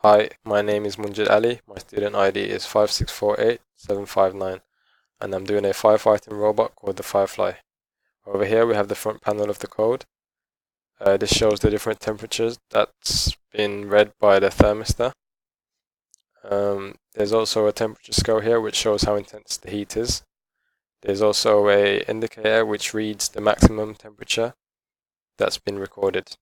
Hi, my name is Munjid Ali. My student ID is 5648759, and I'm doing a firefighting robot called the Firefly. Over here we have the front panel of the code. This shows the different temperatures that's been read by the thermistor. There's also a temperature scale here which shows how intense the heat is. There's also a indicator which reads the maximum temperature that's been recorded.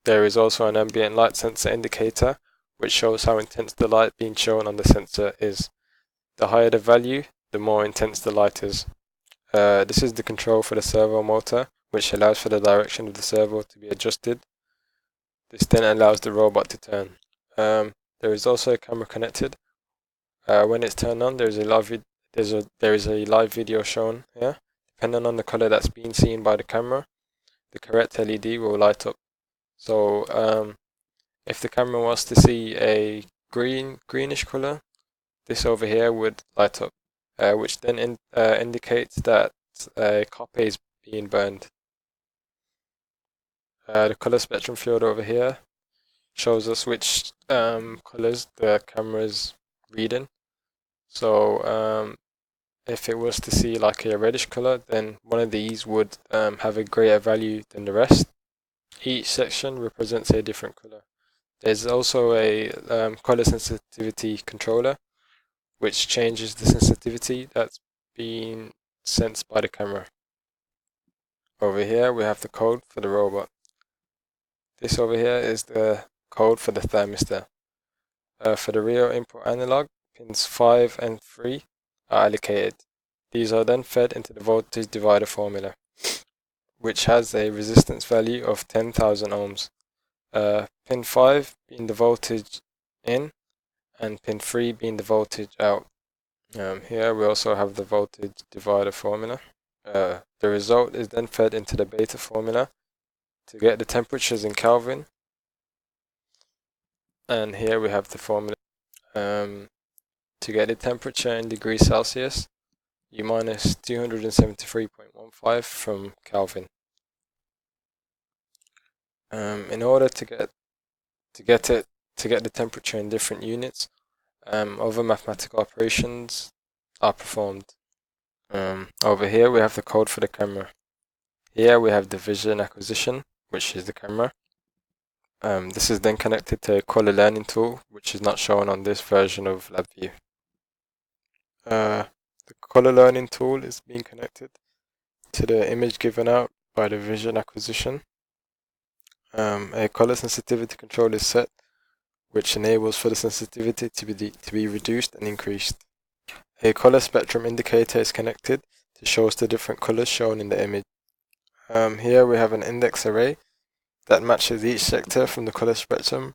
There is also an ambient light sensor indicator which shows how intense the light being shown on the sensor is. The higher the value, the more intense the light is. This is the control for the servo motor, which allows for the direction of the servo to be adjusted. This then allows the robot to turn. There is also a camera connected. When it's turned on, there is a live video shown here. Depending on the color that's being seen by the camera, the correct LED will light up. So if the camera was to see a greenish color, this over here would light up, which then indicates that copper is being burned. The color spectrum field over here shows us which colors the camera is reading. So if it was to see like a reddish color, then one of these would have a greater value than the rest. Each section represents a different color. There's also a color sensitivity controller, which changes the sensitivity that's being sensed by the camera. Over here we have the code for the robot. This over here is the code for the thermistor. For the real input analog, pins 5 and 3 are allocated. These are then fed into the voltage divider formula, which has a resistance value of 10,000 ohms. Pin 5 being the voltage in, and pin 3 being the voltage out. Here we also have the voltage divider formula. The result is then fed into the beta formula to get the temperatures in Kelvin. And here we have the formula. To get the temperature in degrees Celsius, you minus 273.15 from Kelvin. In order to get the temperature in different units, other mathematical operations are performed. Over here we have the code for the camera. Here we have the vision acquisition, which is the camera. This is then connected to a color learning tool, which is not shown on this version of LabView. The color learning tool is being connected to the image given out by the vision acquisition. A color sensitivity control is set, which enables for the sensitivity to be reduced and increased. A color spectrum indicator is connected to show us the different colors shown in the image. Here we have an index array that matches each sector from the color spectrum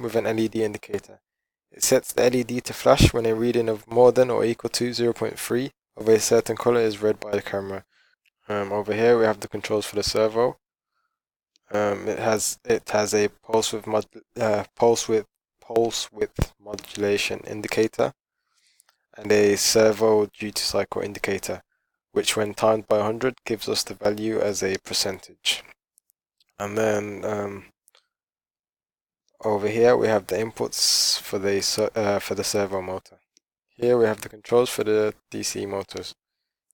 with an LED indicator. It sets the LED to flash when a reading of more than or equal to 0.3 of a certain color is read by the camera. Over here we have the controls for the servo. It has a pulse width modulation indicator and a servo duty cycle indicator, which when timed by 100 gives us the value as a percentage. And then over here we have the inputs for the servo motor. Here we have the controls for the DC motors.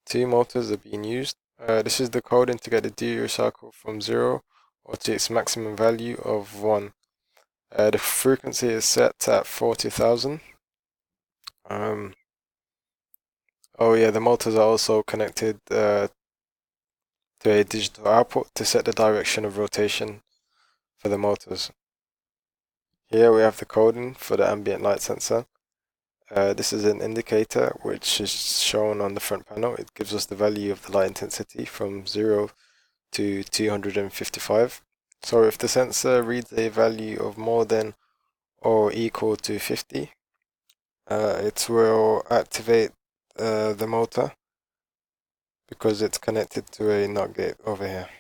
2 motors are being used. This is the coding to get the duty cycle from 0 or to its maximum value of 1. The frequency is set at 40,000. Oh yeah, the motors are also connected to a digital output to set the direction of rotation for the motors. Here we have the coding for the ambient light sensor. This is an indicator which is shown on the front panel. It gives us the value of the light intensity from 0 to 255. So if the sensor reads a value of more than or equal to 50, it will activate the motor because it's connected to a NOT gate over here.